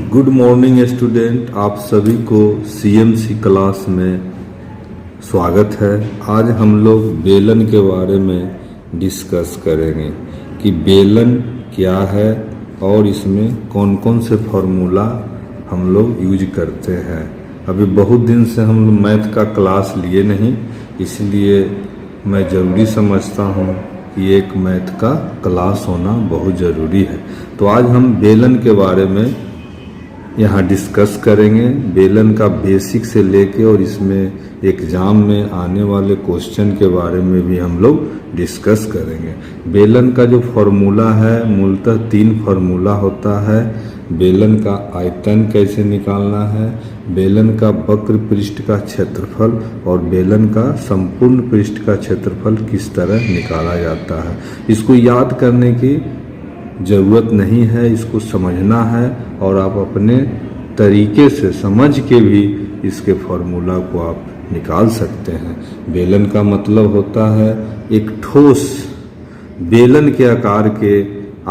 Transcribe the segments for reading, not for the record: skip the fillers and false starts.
Good morning student, आप सभी को सीएमसी क्लास में स्वागत है। आज हम लोग बेलन के बारे में डिस्कस करेंगे कि बेलन क्या है और इसमें कौन कौन से फार्मूला हम लोग यूज करते हैं। अभी बहुत दिन से हम लोग मैथ का क्लास लिए नहीं, इसलिए मैं ज़रूरी समझता हूँ कि एक मैथ का क्लास होना बहुत ज़रूरी है। तो आज हम बेलन के बारे में यहाँ डिस्कस करेंगे। बेलन का बेसिक से लेके और इसमें एग्ज़ाम में आने वाले क्वेश्चन के बारे में भी हम लोग डिस्कस करेंगे। बेलन का जो फार्मूला है, मूलतः 3 फार्मूला होता है। बेलन का आयतन कैसे निकालना है, बेलन का वक्र पृष्ठ का क्षेत्रफल और बेलन का संपूर्ण पृष्ठ का क्षेत्रफल किस तरह निकाला जाता है। इसको याद करने की ज़रूरत नहीं है, इसको समझना है और आप अपने तरीके से समझ के भी इसके फार्मूला को आप निकाल सकते हैं। बेलन का मतलब होता है एक ठोस, बेलन के आकार के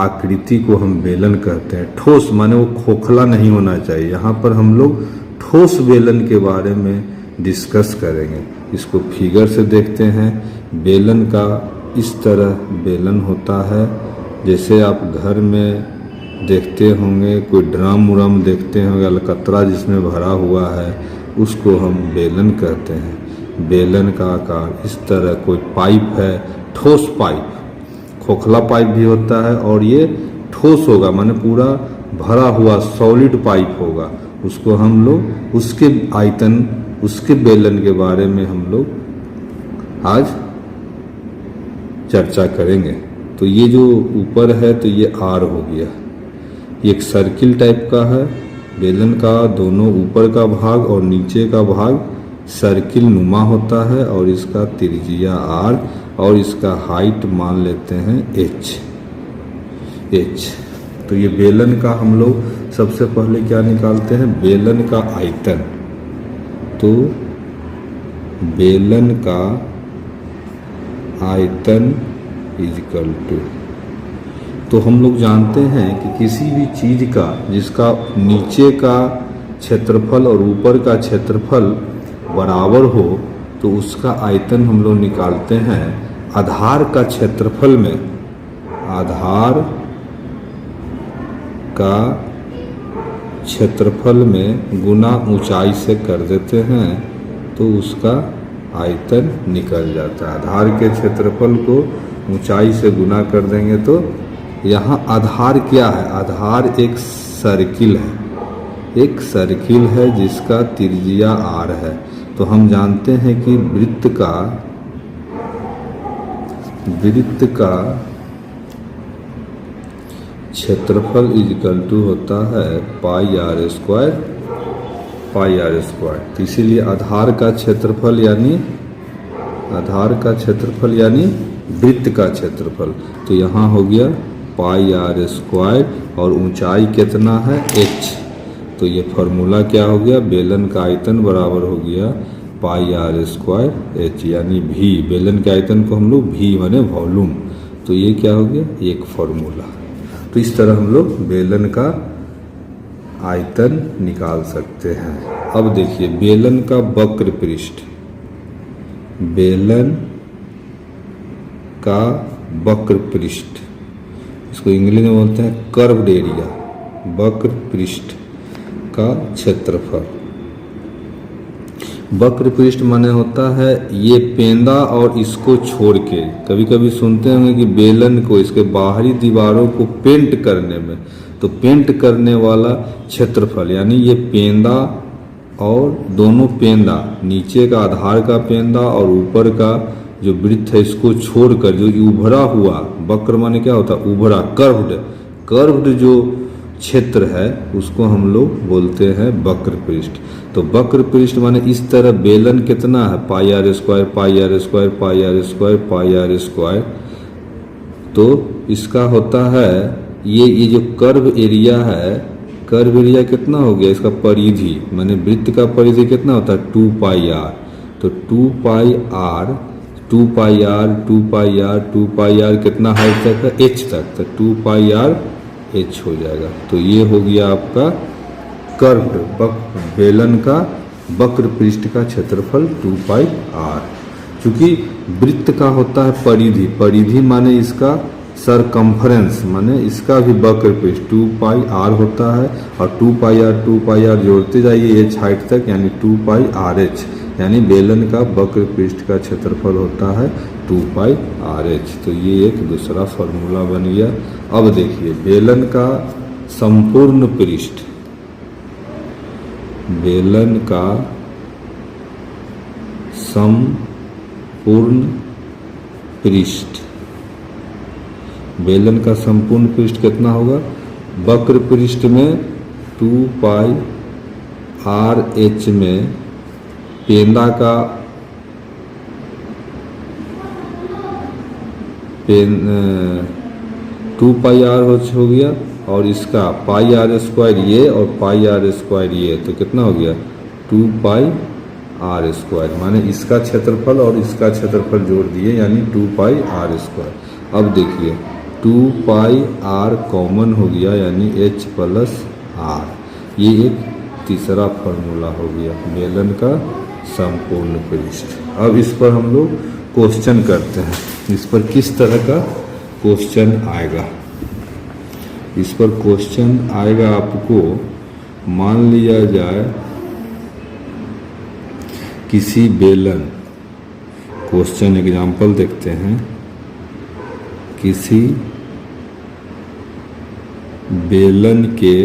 आकृति को हम बेलन कहते हैं। ठोस माने वो खोखला नहीं होना चाहिए। यहाँ पर हम लोग ठोस बेलन के बारे में डिस्कस करेंगे। इसको फिगर से देखते हैं। बेलन का इस तरह बेलन होता है, जैसे आप घर में देखते होंगे, कोई ड्राम उराम देखते होंगे, अलकतरा जिसमें भरा हुआ है, उसको हम बेलन कहते हैं। बेलन का आकार इस तरह, कोई पाइप है, ठोस पाइप, खोखला पाइप भी होता है और ये ठोस होगा, माने पूरा भरा हुआ सॉलिड पाइप होगा। उसको हम लोग उसके आयतन, उसके बेलन के बारे में हम लोग आज चर्चा करेंगे। तो ये जो ऊपर है तो ये आर हो गया, ये एक सर्किल टाइप का है। बेलन का दोनों ऊपर का भाग और नीचे का भाग सर्किल नुमा होता है और इसका त्रिज्या आर और इसका हाइट मान लेते हैं एच। तो ये बेलन का हम लोग सबसे पहले क्या निकालते हैं, बेलन का आयतन। तो बेलन का आयतन इक्वल टू, तो हम लोग जानते हैं कि किसी भी चीज़ का जिसका नीचे का क्षेत्रफल और ऊपर का क्षेत्रफल बराबर हो तो उसका आयतन हम लोग निकालते हैं आधार का क्षेत्रफल में, आधार का क्षेत्रफल में गुना ऊंचाई से कर देते हैं तो उसका आयतन निकल जाता है। आधार के क्षेत्रफल को ऊंचाई से गुना कर देंगे तो यहाँ आधार क्या है, आधार एक सर्किल है, एक सर्किल है जिसका त्रिज्या आर है। तो हम जानते हैं कि वृत्त का क्षेत्रफल इक्वल टू होता है पाई आर स्क्वायर। तो इसीलिए आधार का क्षेत्रफल यानी वृत्त का क्षेत्रफल, तो यहाँ हो गया पाई आर स्क्वायर और ऊंचाई कितना है एच। तो ये फार्मूला क्या हो गया, बेलन का आयतन बराबर हो गया पाई आर स्क्वायर एच, यानी भी बेलन के आयतन को हम लोग भी माने वॉल्यूम। तो ये क्या हो गया, एक फार्मूला। तो इस तरह हम लोग बेलन का आयतन निकाल सकते हैं। अब देखिए बेलन का वक्र पृष्ठ, बेलन का वक्र पृष्ठ, इसको इंग्लिश में बोलते हैं कर्व्ड एरिया। वक्र पृष्ठ का क्षेत्रफल, वक्र पृष्ठ माने होता है ये पेंदा और इसको छोड़ के, कभी कभी सुनते होंगे कि बेलन को इसके बाहरी दीवारों को पेंट करने में, तो पेंट करने वाला क्षेत्रफल यानी ये पेंदा और दोनों पेंदा, नीचे का आधार का पेंदा और ऊपर का जो वृत्त है इसको छोड़कर जो उभरा हुआ, वक्र माने क्या होता है, उभरा, कर्व्ड जो क्षेत्र है उसको हम लोग बोलते हैं वक्र पृष्ठ। तो वक्र पृष्ठ माने इस तरह बेलन कितना है, pi r square pi r square pi r square pi r square. तो इसका होता है ये जो कर्व एरिया है, कर्व एरिया कितना हो गया, इसका परिधि माने वृत्त का परिधि कितना होता है 2 पाई आर। तो 2 pi r 2 pi r 2 pi r 2 pi r कितना हाइट तक है, एच तक, तो 2 पाई आर एच हो जाएगा। तो ये हो गया आपका कर्व्ड बेलन का वक्र पृष्ठ का क्षेत्रफल 2 पाई r। चूंकि वृत्त का होता है परिधि, परिधि माने इसका सरकम्फ्रेंस माने इसका भी वक्र पृष्ठ 2 पाई r होता है, और 2 पाई r जोड़ते जाइए h हाइट तक, यानी 2 पाई RH, यानी बेलन का वक्र पृष्ठ का क्षेत्रफल होता है 2 पाई RH। तो ये एक दूसरा फॉर्मूला बन गया। अब देखिए बेलन का संपूर्ण पृष्ठ, बेलन का संपूर्ण पृष्ठ, बेलन का संपूर्ण पृष्ठ कितना होगा? वक्र पृष्ठ में 2 पाई RH में पेंदा का 2 पाई r हो गया, और इसका पाई r स्क्वायर ये और पाई r स्क्वायर ये, तो कितना हो गया? 2 पाई r स्क्वायर, माने इसका क्षेत्रफल और इसका क्षेत्रफल जोड़ दिए, यानी 2 पाई r स्क्वायर। अब देखिए 2 पाई r कॉमन हो गया, यानी h प्लस r। ये एक तीसरा फार्मूला हो गया बेलन का संपूर्ण पृष्ठ। अब इस पर हम लोग क्वेश्चन करते हैं, इस पर किस तरह का क्वेश्चन आएगा। इस पर क्वेश्चन आएगा आपको, मान लिया जाए किसी बेलन, क्वेश्चन एग्जाम्पल देखते हैं, किसी बेलन के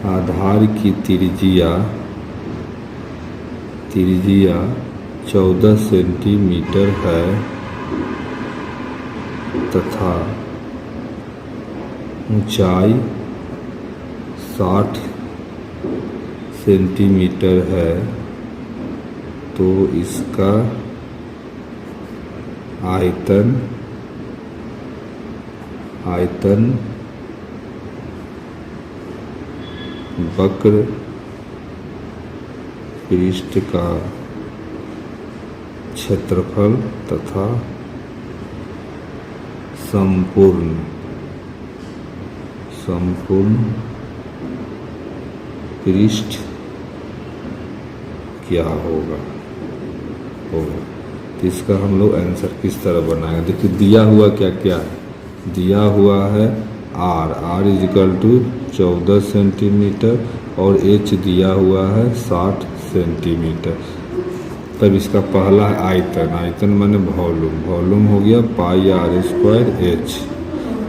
आधार की त्रिज्या 14 सेंटीमीटर है तथा ऊंचाई 60 सेंटीमीटर है, तो इसका आयतन वक्र पृष्ठ का क्षेत्रफल तथा संपूर्ण पृष्ठ क्या होगा। तो इसका हम लोग आंसर किस तरह बनाएंगे। देखिए दिया हुआ क्या क्या है, दिया हुआ है r इजिकल टू 14 सेंटीमीटर और h दिया हुआ है 60 सेंटीमीटर। तब इसका पहला है आयतन, आयतन माने वॉल्यूम, वॉल्यूम हो गया पाई r स्क्वायर h।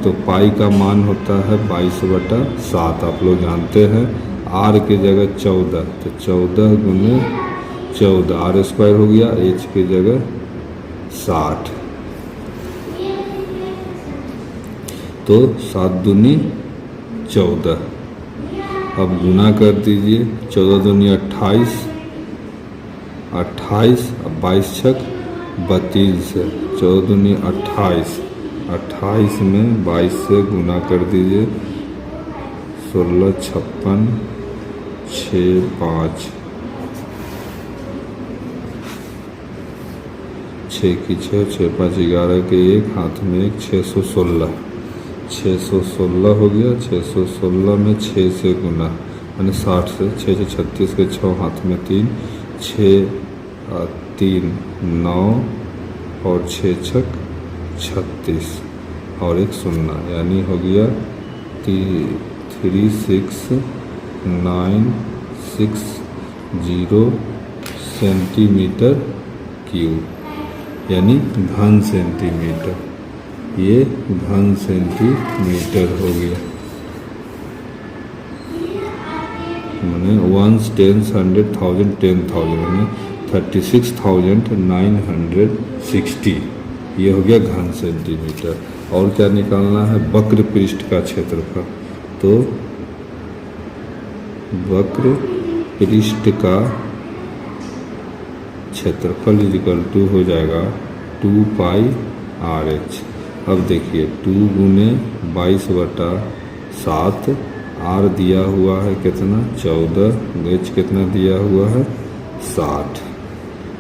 तो पाई का मान होता है 22/7, आप लोग जानते हैं। r के जगह 14, तो 14 गुने 14 r स्क्वायर हो गया, h की जगह 60, तो 7 दूनी 14। अब गुना कर दीजिए, 14 दूनी 28, अब 22 छक 32 है, 14 दूनी 28, 28 में 22 से गुना कर दीजिए, 16 56 6 5 6 की 6 6 5 11 के 1 हाथ में 1, 616 हो गया। 616 में 6 से गुना यानी 60 से, 6 से 36 के 6 हाथ में 3, 6 3 9 और 6 छक 36 और 1 0, यानी हो गया 36960 सेंटीमीटर क्यूब, यानी घन सेंटीमीटर। ये घन सेंटीमीटर हो गया, मैंने 1 10 100 1000 10,000 यानी 36,960, ये हो गया घन सेंटीमीटर। और क्या निकालना है, वक्र पृष्ठ का क्षेत्रफल। तो वक्र पृष्ठ का क्षेत्रफल इक्वल टू हो जाएगा 2 पाई RH। अब देखिए 2 गुने 22/7, R दिया हुआ है कितना 14, H कितना दिया हुआ है 60,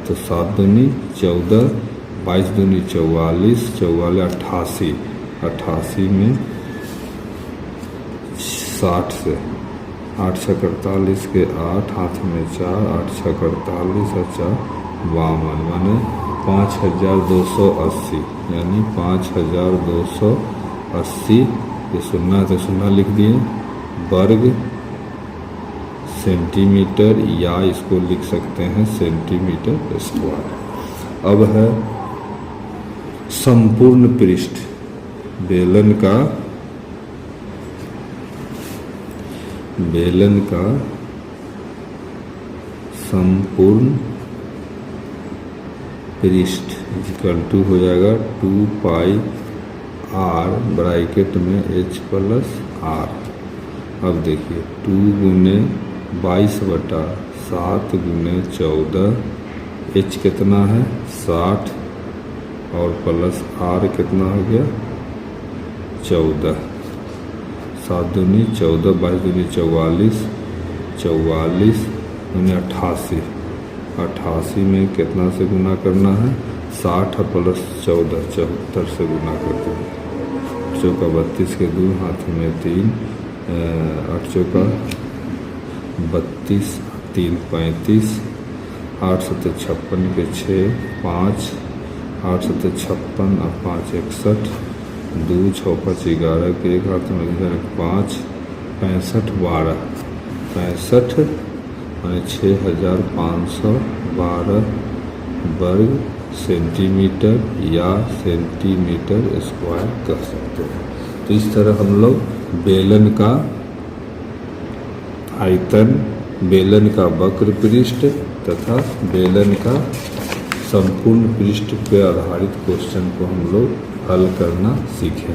तो तो 7 दूनी 14, 22 दूनी 44, 44 88, 88 में 60 से 8 छः 48 के 8 हाथ में 4, 8 छः 48 और 4 52, माने 5280, यानी 5280, ये सुनना तो सुनना लिख दिए, वर्ग सेंटीमीटर, या इसको लिख सकते हैं सेंटीमीटर स्क्वायर। अब है संपूर्ण पृष्ठ बेलन का संपूर्ण पृष्ठ इक्वल टू हो जाएगा 2 पाई r ब्रैकेट में h प्लस r। अब देखिए 2 गुने 22/7 गुने 14, h कितना है 60 और प्लस r कितना हो गया 14, 7 दूनी 14, 22 दूनी 44, 44 दूनी 88, 88 में कितना से गुना करना है 60 प्लस 14, 74 से गुना करते हैं। 8 चौका 32 के 2 हाथ में 3, 8 चौका 32, 3 35, 8 सत्ते 56 के 6, 5, 8 सत्ते 56 और 5 61, 2 6 5 11 के 1 हाथ में 5, 65 12, 65 माने 6512 वर्ग सेंटीमीटर या सेंटीमीटर स्क्वायर कह सकते हैं। तो इस तरह हम लोग बेलन का आयतन, बेलन का वक्र पृष्ठ तथा बेलन का संपूर्ण पृष्ठ पर आधारित क्वेश्चन को हम लोग हल करना सीखे।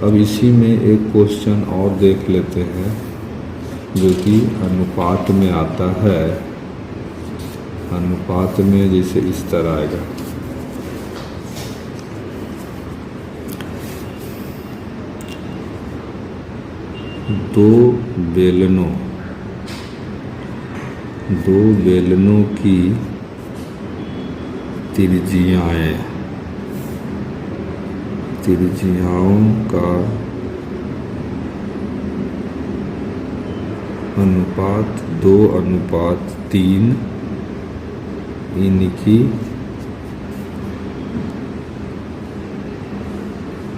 अब इसी में एक क्वेश्चन और देख लेते हैं जो कि अनुपात में आता है। अनुपात में जैसे इस तरह आएगा, दो बेलनों की त्रिज्याओं का अनुपात 2:3, इनकी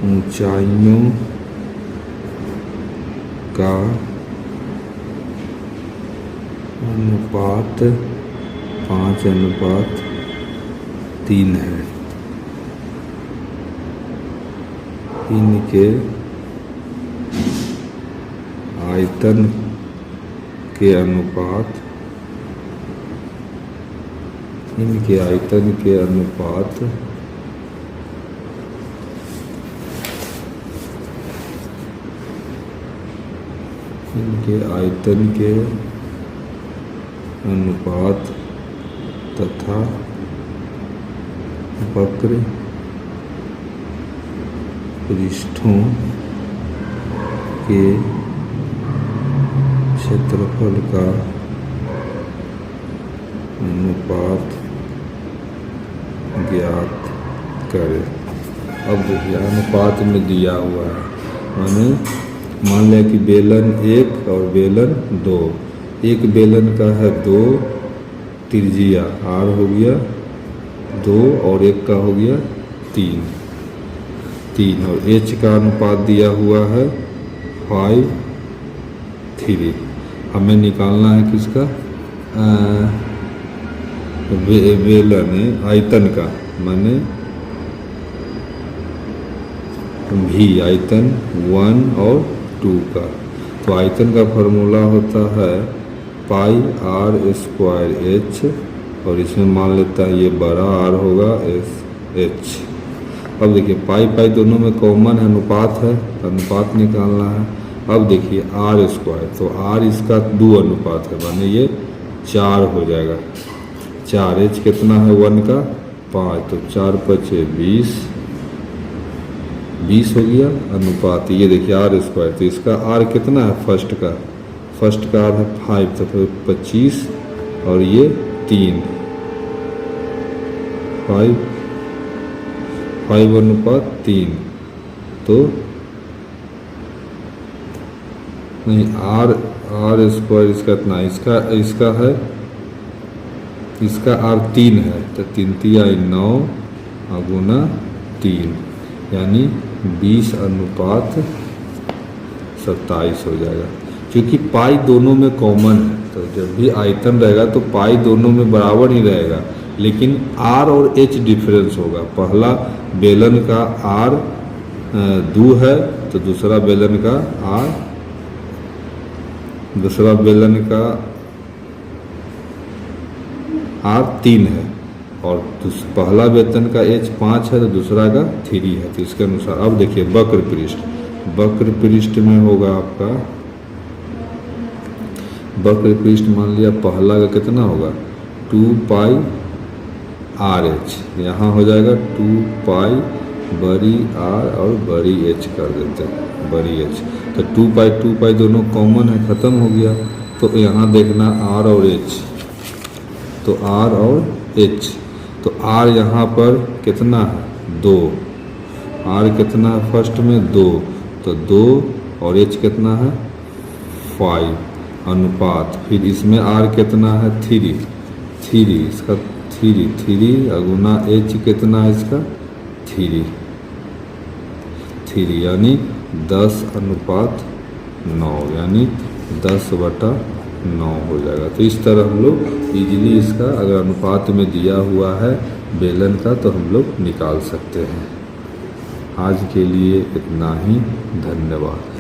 ऊंचाइयों का अनुपात 5:3 है। इनके आयतन के अनुपात इनके आयतन के अनुपात तथा वक्र पृष्ठों के क्षेत्रफल का अनुपात ज्ञात करें। अब देखिए अनुपात में दिया हुआ है, माने मान लिया कि बेलन 1 और बेलन 2, एक बेलन का है 2, त्रिज्या r हो गया 2 और एक का हो गया 3, और h का अनुपात दिया हुआ है 5:3। हमें निकालना है किसका, बेलन आयतन का, माने भी आयतन 1 और 2 का। तो आयतन का फॉर्मूला होता है पाई r स्क्वायर h, और इसमें मान लेता है ये बड़ा r होगा h। अब देखिए पाई दोनों में कॉमन अनुपात है, अनुपात निकालना है। अब देखिए r स्क्वायर, तो r इसका 2 अनुपात है, माने ये 4 हो जाएगा। 4h कितना है 1 का 5, तो 4 5 20 हो गया अनुपात। ये देखिए r स्क्वायर, तो इसका r कितना है फर्स्ट का r है 5, तो फिर 25 और ये 3, 5:3 तो नहीं आर स्क्वायर इसका इतना, इसका है, इसका आर 3 है तो 3 तिया 9 गुना 3 यानी 20:27 हो जाएगा। क्योंकि पाई दोनों में कॉमन है तो जब भी आयतन रहेगा तो पाई दोनों में बराबर ही रहेगा, लेकिन आर और एच डिफरेंस होगा। पहला बेलन का आर 2 है तो दूसरा बेलन का आर 3 है, और पहला वेतन का एच 5 है तो दूसरा का 3 है। तो इसके अनुसार अब देखिए वक्र पृष्ठ में होगा आपका, वक्र पृष्ठ मान लिया पहला का कितना होगा 2 पाई आर एच, यहाँ हो जाएगा 2 पाई बड़ी आर और बड़ी एच कर देते हैं, बड़ी एच। तो 2 पाई दोनों कॉमन है, ख़त्म हो गया। तो यहाँ देखना आर और एच, तो आर और एच, तो आर यहाँ पर कितना है 2, आर कितना है फर्स्ट में 2, तो 2 और एच कितना है 5 अनुपात, फिर इसमें आर कितना है 3, इसका 3 गुना एच कितना है इसका 3 यानी 10:9 यानी 10/9 हो जाएगा। तो इस तरह हम लोग इजीली इसका अगर अनुपात में दिया हुआ है बेलन का तो हम लोग निकाल सकते हैं। आज के लिए इतना ही, धन्यवाद।